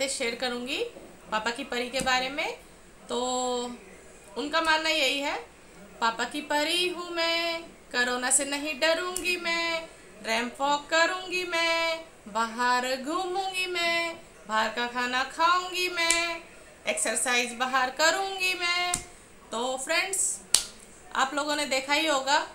बातें शेयर करूँगी पापा की परी के बारे में। तो उनका मानना यही है, पापा की परी हूँ मैं, कोरोना से नहीं डरूंगी मैं, रैंप वॉक करूंगी मैं, बाहर घूमूंगी मैं, बाहर का खाना खाऊंगी मैं, एक्सरसाइज बाहर करूंगी मैं। तो फ्रेंड्स, आप लोगों ने देखा ही होगा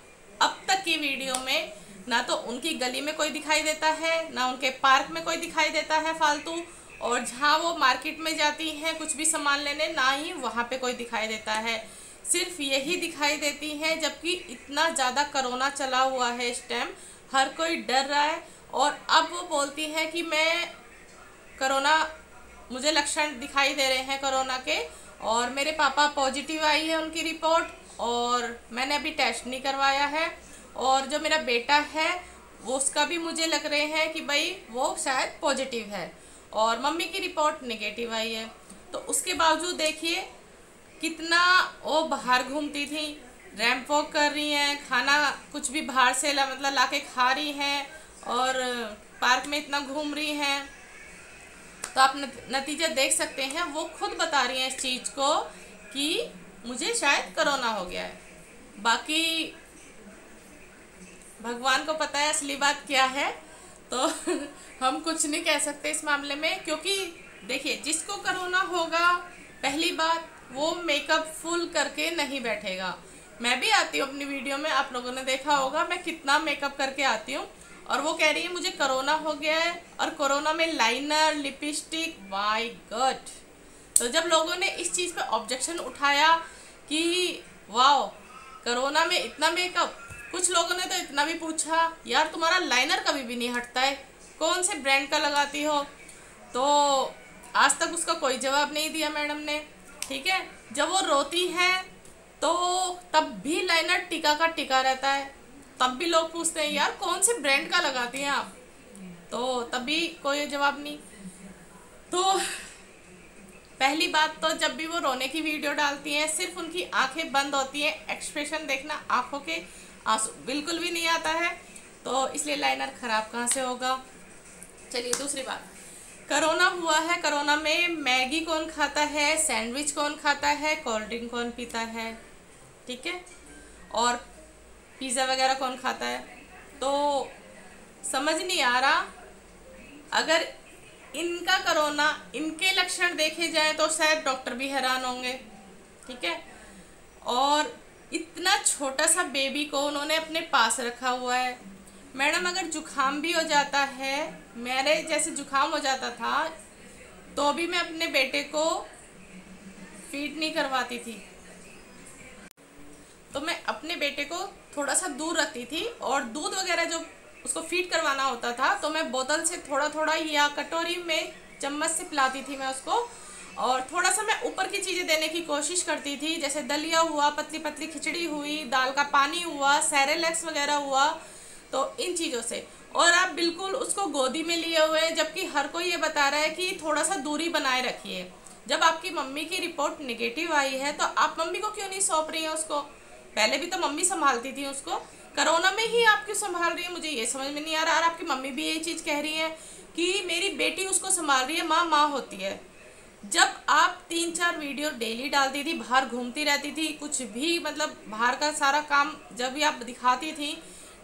अब तक की वीडियो में, ना तो उनकी गली में कोई दिखाई देता है, ना उनके पार्क में कोई दिखाई देता है फालतू, और जहाँ वो मार्केट में जाती हैं कुछ भी सामान लेने, ना ही वहाँ पे कोई दिखाई देता है। सिर्फ यही दिखाई देती हैं जबकि इतना ज़्यादा कोरोना चला हुआ है इस टाइम, हर कोई डर रहा है। और अब वो बोलती हैं कि मैं कोरोना, मुझे लक्षण दिखाई दे रहे हैं कोरोना के, और मेरे पापा पॉजिटिव आई है उनकी रिपोर्ट, और मैंने अभी टेस्ट नहीं करवाया है, और जो मेरा बेटा है वो उसका भी मुझे लग रहे हैं कि भाई वो शायद पॉजिटिव है, और मम्मी की रिपोर्ट नेगेटिव आई है। तो उसके बावजूद देखिए कितना वो बाहर घूमती थी, रैंप वॉक कर रही हैं, खाना कुछ भी बाहर से मतलब लाके खा रही हैं, और पार्क में इतना घूम रही हैं। तो आप नतीजा देख सकते हैं, वो खुद बता रही हैं इस चीज़ को कि मुझे शायद कोरोना हो गया है। बाकी भगवान को पता है असली बात क्या है, तो हम कुछ नहीं कह सकते इस मामले में। क्योंकि देखिए, जिसको कोरोना होगा, पहली बात वो मेकअप फुल करके नहीं बैठेगा। मैं भी आती हूँ अपनी वीडियो में, आप लोगों ने देखा होगा मैं कितना मेकअप करके आती हूँ, और वो कह रही है मुझे कोरोना हो गया है, और कोरोना में लाइनर, लिपस्टिक, माय गॉड। तो जब लोगों ने इस चीज़ पे ऑब्जेक्शन उठाया कि वाओ कोरोना में इतना मेकअप, कुछ लोगों ने तो इतना भी पूछा यार तुम्हारा लाइनर कभी भी नहीं हटता है, कौन से ब्रांड का लगाती हो। तो आज तक उसका कोई जवाब नहीं दिया मैडम ने, ठीक है। जब वो रोती हैं तो तब भी लाइनर टिका का टिका रहता है, तब भी लोग पूछते हैं यार कौन से ब्रांड का लगाती हैं आप, तो तब भी कोई जवाब नहीं। तो पहली बात तो जब भी वो रोने की वीडियो डालती हैं, सिर्फ उनकी आंखें बंद होती हैं, एक्सप्रेशन देखना, आंखों के आंसू बिल्कुल भी नहीं आता है, तो इसलिए लाइनर खराब कहाँ से होगा। चलिए दूसरी बात, कोरोना हुआ है, कोरोना में मैगी कौन खाता है, सैंडविच कौन खाता है, कोल्ड ड्रिंक कौन पीता है, ठीक है, और पिज़्ज़ा वगैरह कौन खाता है। तो समझ नहीं आ रहा, अगर इनका कोरोना, इनके लक्षण देखे जाए तो शायद डॉक्टर भी हैरान होंगे, ठीक है। और इतना छोटा सा बेबी को उन्होंने अपने पास रखा हुआ है। मैडम अगर जुखाम भी हो जाता है, मेरे जैसे जुखाम हो जाता था, तो भी मैं अपने बेटे को फीड नहीं करवाती थी, तो मैं अपने बेटे को थोड़ा सा दूर रखती थी, और दूध वगैरह जो उसको फीड करवाना होता था तो मैं बोतल से थोड़ा थोड़ा या कटोरी में चम्मच से पिलाती थी मैं उसको, और थोड़ा सा मैं ऊपर की चीज़ें देने की कोशिश करती थी, जैसे दलिया हुआ, पतली पतली खिचड़ी हुई, दाल का पानी हुआ, सेरेलैक्स वगैरह हुआ, तो इन चीज़ों से। और आप बिल्कुल उसको गोदी में लिए हुए हैं, जबकि हर कोई ये बता रहा है कि थोड़ा सा दूरी बनाए रखिए। जब आपकी मम्मी की रिपोर्ट नेगेटिव आई है तो आप मम्मी को क्यों नहीं सौंप रही हैं उसको? पहले भी तो मम्मी संभालती थी उसको, कोरोना में ही आप क्यों संभाल रही है, मुझे ये समझ में नहीं आ रहा। और आपकी मम्मी भी यही चीज़ कह रही है कि मेरी बेटी उसको संभाल रही है, माँ माँ होती है। जब आप 3-4 वीडियो डेली डालती थी, बाहर घूमती रहती थी, कुछ भी मतलब बाहर का सारा काम जब भी आप दिखाती थी,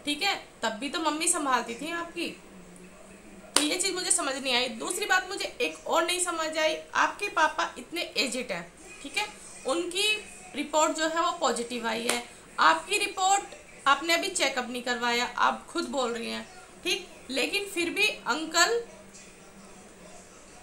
ठीक है, तब भी तो मम्मी संभालती थी आपकी। तो ये चीज़ मुझे समझ नहीं आई। दूसरी बात मुझे एक और नहीं समझ आई, आपके पापा इतने एजिड हैं, ठीक है, उनकी रिपोर्ट जो है वो पॉजिटिव आई है, आपकी रिपोर्ट आपने अभी चेकअप नहीं करवाया, आप खुद बोल रही हैं, ठीक, लेकिन फिर भी अंकल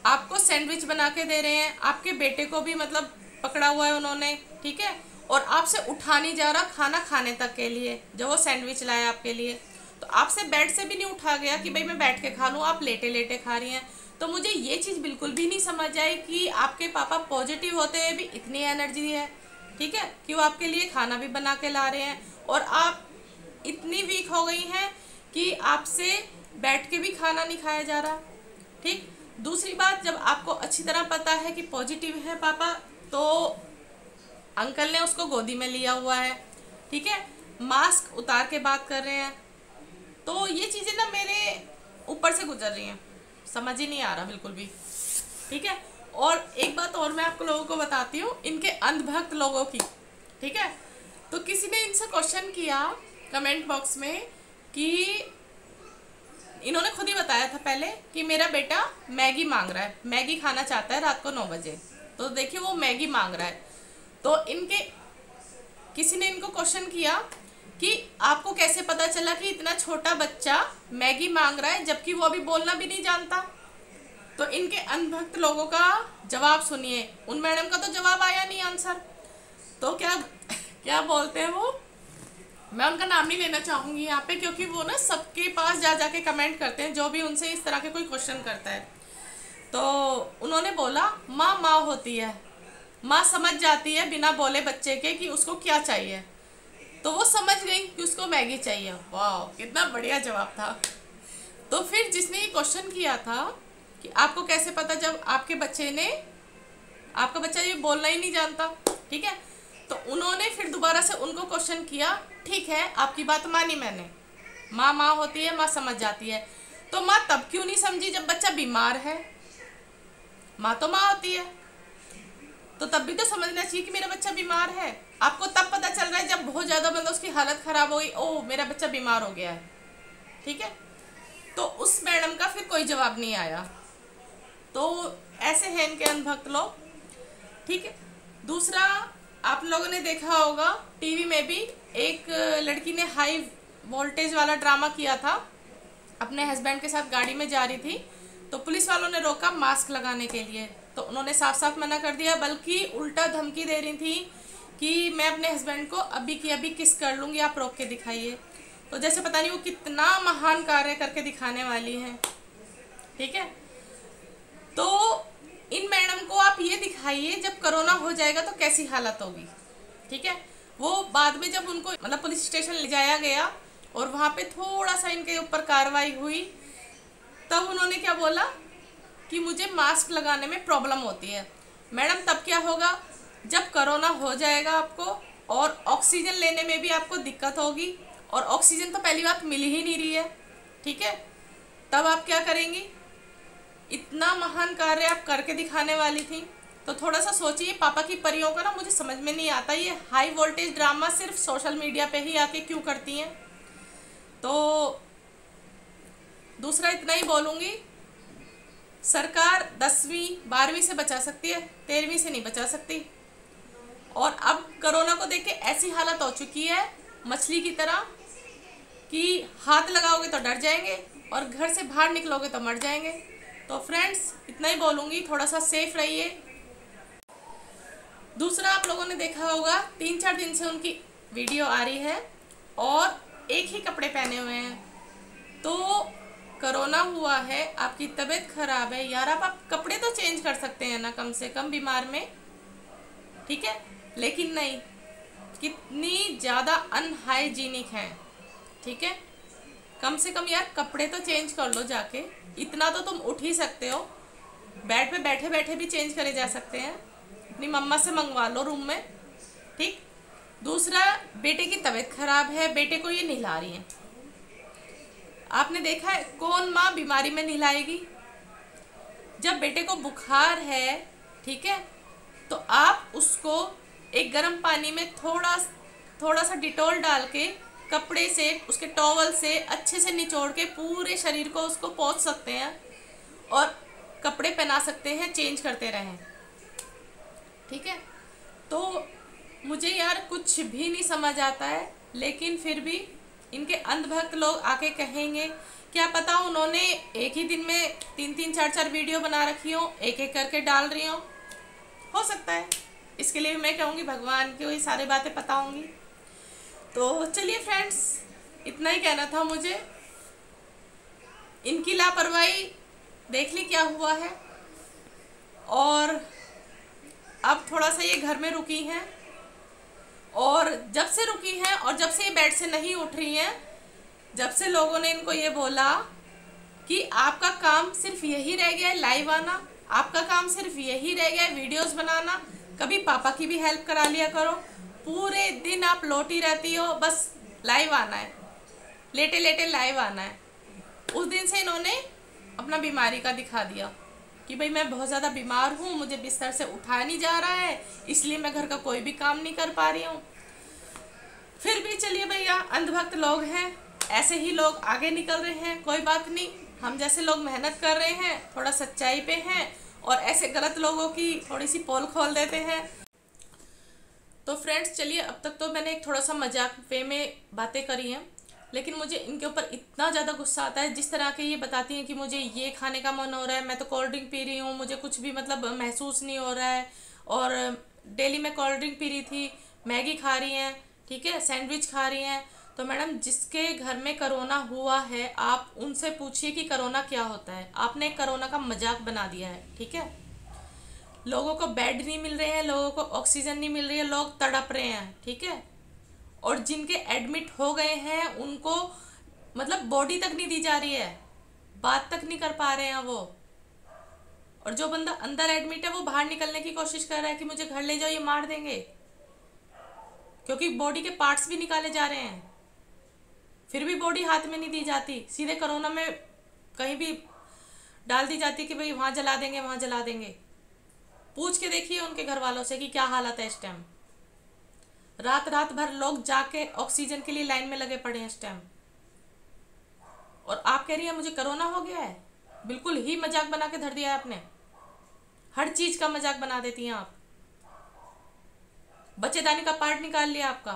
आपको सैंडविच बना के दे रहे हैं, आपके बेटे को भी मतलब पकड़ा हुआ है उन्होंने, ठीक है, और आपसे उठा नहीं जा रहा खाना खाने तक के लिए, जो वो सैंडविच लाया आपके लिए, तो आपसे बेड से भी नहीं उठा गया कि भाई मैं बैठ के खा लूँ, आप लेटे लेटे खा रही हैं। तो मुझे ये चीज़ बिल्कुल भी नहीं समझ आई कि आपके पापा पॉजिटिव होते हुए भी इतनी एनर्जी है, ठीक है, कि वो आपके लिए खाना भी बना के ला रहे हैं, और आप इतनी वीक हो गई हैं कि आपसे बैठ के भी खाना नहीं खाया जा रहा, ठीक। दूसरी बात, जब आपको अच्छी तरह पता है कि पॉजिटिव है पापा, तो अंकल ने उसको गोदी में लिया हुआ है, ठीक है, मास्क उतार के बात कर रहे हैं, तो ये चीज़ें ना मेरे ऊपर से गुजर रही हैं, समझ ही नहीं आ रहा बिल्कुल भी। ठीक है। और एक बात और मैं आपको लोगों को बताती हूँ, इनके अंधभक्त लोगों की, ठीक है। तो किसी ने इनसे क्वेश्चन किया कमेंट बॉक्स में कि इन्होंने खुद ही बताया था पहले कि मेरा बेटा मैगी मांग रहा है, मैगी खाना चाहता है रात को 9 बजे। तो देखिए वो मैगी मांग रहा है, तो किसी ने इनको क्वेश्चन किया कि आपको कैसे पता चला कि इतना छोटा बच्चा मैगी मांग रहा है जबकि वो अभी बोलना भी नहीं जानता। तो इनके अनभक्त लोगों का जवाब सुनिए। उन मैडम का तो जवाब आया नहीं, आंसर। तो क्या बोलते हैं वो, मैं उनका नाम नहीं लेना चाहूंगी यहाँ पे, क्योंकि वो ना सबके पास जा जाके कमेंट करते हैं जो भी उनसे इस तरह के कोई क्वेश्चन करता है। तो उन्होंने बोला माँ माँ होती है, माँ समझ जाती है बिना बोले बच्चे के कि उसको क्या चाहिए। तो वो समझ गई कि उसको मैगी चाहिए। वाह, कितना बढ़िया जवाब था। तो फिर जिसने ये क्वेश्चन किया था कि आपको कैसे पता जब आपका बच्चा ये बोलना ही नहीं जानता, ठीक है। तो उन्होंने फिर दोबारा से उनको क्वेश्चन किया, ठीक है आपकी बात मानी मैंने, माँ माँ होती है, माँ समझ जाती है, तो माँ तब क्यों नहीं समझी जब बच्चा बीमार है? माँ तो माँ होती है, तो तब भी तो समझना चाहिए कि मेरा बच्चा बीमार है। आपको तब पता चल रहा है जब बहुत ज़्यादा मतलब उसकी हालत ख़राब हो गई, ओ मेरा बच्चा बीमार हो गया है, ठीक है। तो उस मैडम का फिर कोई जवाब नहीं आया। तो ऐसे हैं इनके अनभक्त लोग, ठीक है। दूसरा, आप लोगों ने देखा होगा टीवी में भी एक लड़की ने हाई वोल्टेज वाला ड्रामा किया था, अपने हस्बैंड के साथ गाड़ी में जा रही थी, तो पुलिस वालों ने रोका मास्क लगाने के लिए। तो उन्होंने साफ साफ मना कर दिया, बल्कि उल्टा धमकी दे रही थी कि मैं अपने हस्बैंड को अभी की अभी किस कर लूँगी, आप रोक के दिखाइए। तो जैसे पता नहीं वो कितना महान कार्य करके दिखाने वाली हैं, ठीक है। तो इन मैडम को आप ये दिखाइए जब कोरोना हो जाएगा तो कैसी हालत होगी, ठीक है। वो बाद में जब उनको मतलब पुलिस स्टेशन ले जाया गया और वहाँ पे थोड़ा सा इनके ऊपर कार्रवाई हुई, तब उन्होंने क्या बोला कि मुझे मास्क लगाने में प्रॉब्लम होती है। मैडम तब क्या होगा जब कोरोना हो जाएगा आपको, और ऑक्सीजन लेने में भी आपको दिक्कत होगी, और ऑक्सीजन तो पहली बात मिल ही नहीं रही है, ठीक है। तब आप क्या करेंगी? इतना महान कार्य आप करके दिखाने वाली थी। तो थोड़ा सा सोचिए, पापा की परियों का ना मुझे समझ में नहीं आता, ये हाई वोल्टेज ड्रामा सिर्फ सोशल मीडिया पे ही आके क्यों करती हैं। तो दूसरा इतना ही बोलूँगी, सरकार 10वीं 12वीं से बचा सकती है, 13वीं से नहीं बचा सकती। और अब कोरोना को देख के ऐसी हालत हो चुकी है मछली की तरह कि हाथ लगाओगे तो डर जाएंगे और घर से बाहर निकलोगे तो मर जाएंगे। तो फ्रेंड्स इतना ही बोलूँगी, थोड़ा सा सेफ रहिए। दूसरा, आप लोगों ने देखा होगा 3-4 दिन से उनकी वीडियो आ रही है और एक ही कपड़े पहने हुए हैं। तो कोरोना हुआ है, आपकी तबीयत खराब है यार, आप कपड़े तो चेंज कर सकते हैं ना कम से कम बीमार में, ठीक है। लेकिन नहीं, कितनी ज़्यादा अनहाइजीनिक है, ठीक है। कम से कम यार कपड़े तो चेंज कर लो जाके, इतना तो तुम उठ ही सकते हो, बेड पे बैठे बैठे भी चेंज करे जा सकते हैं, अपनी मम्मा से मंगवा लो रूम में, ठीक। दूसरा, बेटे की तबीयत खराब है, बेटे को ये नहला रही है। आपने देखा है कौन माँ बीमारी में नहलाएगी? जब बेटे को बुखार है, ठीक है, तो आप उसको एक गर्म पानी में थोड़ा सा डिटॉल डाल के कपड़े से, उसके टॉवल से अच्छे से निचोड़ के पूरे शरीर को उसको पोंछ सकते हैं और कपड़े पहना सकते हैं, चेंज करते रहें, ठीक है। तो मुझे यार कुछ भी नहीं समझ आता है, लेकिन फिर भी इनके अंधभक्त लोग आके कहेंगे, क्या पता उन्होंने एक ही दिन में 3-3 4-4 वीडियो बना रखी हो, एक एक करके डाल रही हो सकता है। इसके लिए मैं कहूँगी भगवान की वही सारी बातें पता होंगी। तो चलिए फ्रेंड्स, इतना ही कहना था मुझे। इनकी लापरवाही देख ली क्या हुआ है, और अब थोड़ा सा ये घर में रुकी हैं, और जब से रुकी हैं और जब से ये बेड से नहीं उठ रही हैं, जब से लोगों ने इनको ये बोला कि आपका काम सिर्फ यही रह गया है लाइव आना, आपका काम सिर्फ यही रह गया है वीडियोस बनाना, कभी पापा की भी हेल्प करा लिया करो, पूरे दिन आप लौटी रहती हो, बस लाइव आना है, लेटे लेटे लाइव आना है। उस दिन से इन्होंने अपना बीमारी का दिखा दिया कि भाई मैं बहुत ज़्यादा बीमार हूँ, मुझे बिस्तर से उठाया नहीं जा रहा है, इसलिए मैं घर का कोई भी काम नहीं कर पा रही हूँ। फिर भी चलिए भैया, अंधभक्त लोग हैं, ऐसे ही लोग आगे निकल रहे हैं, कोई बात नहीं। हम जैसे लोग मेहनत कर रहे हैं, थोड़ा सच्चाई पे हैं, और ऐसे गलत लोगों की थोड़ी सी पोल खोल देते हैं। तो फ्रेंड्स चलिए, अब तक तो मैंने एक थोड़ा सा मजाक वे में बातें करी हैं, लेकिन मुझे इनके ऊपर इतना ज़्यादा गुस्सा आता है। जिस तरह के ये बताती हैं कि मुझे ये खाने का मन हो रहा है, मैं तो कोल्ड ड्रिंक पी रही हूँ, मुझे कुछ भी मतलब महसूस नहीं हो रहा है, और डेली मैं कोल्ड ड्रिंक पी रही थी, मैगी खा रही हैं, ठीक है, सैंडविच खा रही हैं। तो मैडम, जिसके घर में कोरोना हुआ है, आप उनसे पूछिए कि कोरोना क्या होता है। आपने कोरोना का मजाक बना दिया है, ठीक है। लोगों को बेड नहीं मिल रहे हैं, लोगों को ऑक्सीजन नहीं मिल रही है, लोग तड़प रहे हैं, ठीक है। और जिनके एडमिट हो गए हैं उनको मतलब बॉडी तक नहीं दी जा रही है, बात तक नहीं कर पा रहे हैं वो। और जो बंदा अंदर एडमिट है वो बाहर निकलने की कोशिश कर रहा है कि मुझे घर ले जाओ, ये मार देंगे, क्योंकि बॉडी के पार्ट्स भी निकाले जा रहे हैं। फिर भी बॉडी हाथ में नहीं दी जाती, सीधे कोरोना में कहीं भी डाल दी जाती कि भाई वहां जला देंगे, वहां जला देंगे। पूछ के देखिए उनके घर वालों से कि क्या हालत है इस टाइम। रात रात भर लोग जाके ऑक्सीजन के लिए लाइन में लगे पड़े हैं इस टाइम, और आप कह रही हैं मुझे कोरोना हो गया है। बिल्कुल ही मजाक बना के धर दिया है आपने, हर चीज का मजाक बना देती हैं आप। बच्चेदानी का पार्ट निकाल लिया आपका।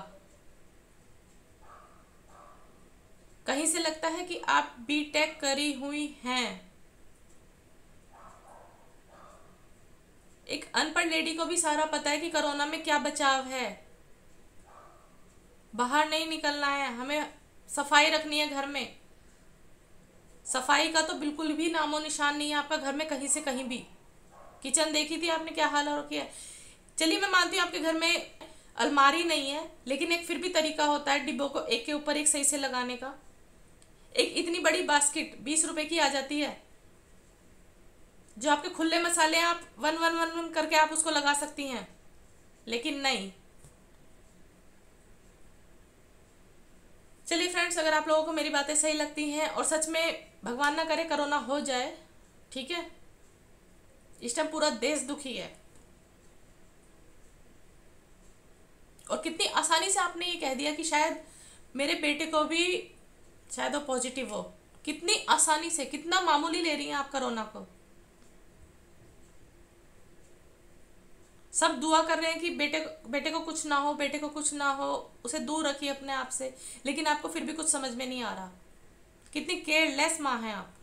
कहीं से लगता है कि आप बीटेक करी हुई हैं। एक अनपढ़ लेडी को भी सारा पता है कि कोरोना में क्या बचाव है। बाहर नहीं निकलना है, हमें सफाई रखनी है घर में। सफाई का तो बिल्कुल भी नामो निशान नहीं है आपका घर में, कहीं से कहीं भी। किचन देखी थी आपने क्या हाल हो रखी है। चलिए मैं मानती हूँ आपके घर में अलमारी नहीं है, लेकिन एक फिर भी तरीका होता है डिब्बों को एक के ऊपर एक सही से लगाने का। एक इतनी बड़ी बास्केट 20 रुपए की आ जाती है, जो आपके खुले मसाले आप वन वन वन वन करके आप उसको लगा सकती हैं, लेकिन नहीं। चलिए फ्रेंड्स, अगर आप लोगों को मेरी बातें सही लगती हैं और सच में भगवान ना करे कोरोना हो जाए, ठीक है, इस टाइम पूरा देश दुखी है। और कितनी आसानी से आपने ये कह दिया कि शायद मेरे बेटे को भी शायद वो पॉजिटिव हो। कितनी आसानी से, कितना मामूली ले रही हैं आप कोरोना को। सब दुआ कर रहे हैं कि बेटे को कुछ ना हो, बेटे को कुछ ना हो, उसे दूर रखिए अपने आप से, लेकिन आपको फिर भी कुछ समझ में नहीं आ रहा। कितनी केयरलेस माँ हैं आप।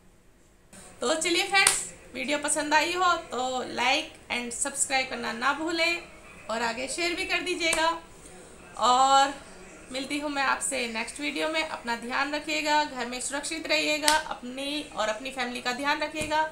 तो चलिए फ्रेंड्स, वीडियो पसंद आई हो तो लाइक एंड सब्सक्राइब करना ना भूलें, और आगे शेयर भी कर दीजिएगा। और मिलती हूँ मैं आपसे नेक्स्ट वीडियो में। अपना ध्यान रखिएगा, घर में सुरक्षित रहिएगा, अपनी और अपनी फैमिली का ध्यान रखिएगा।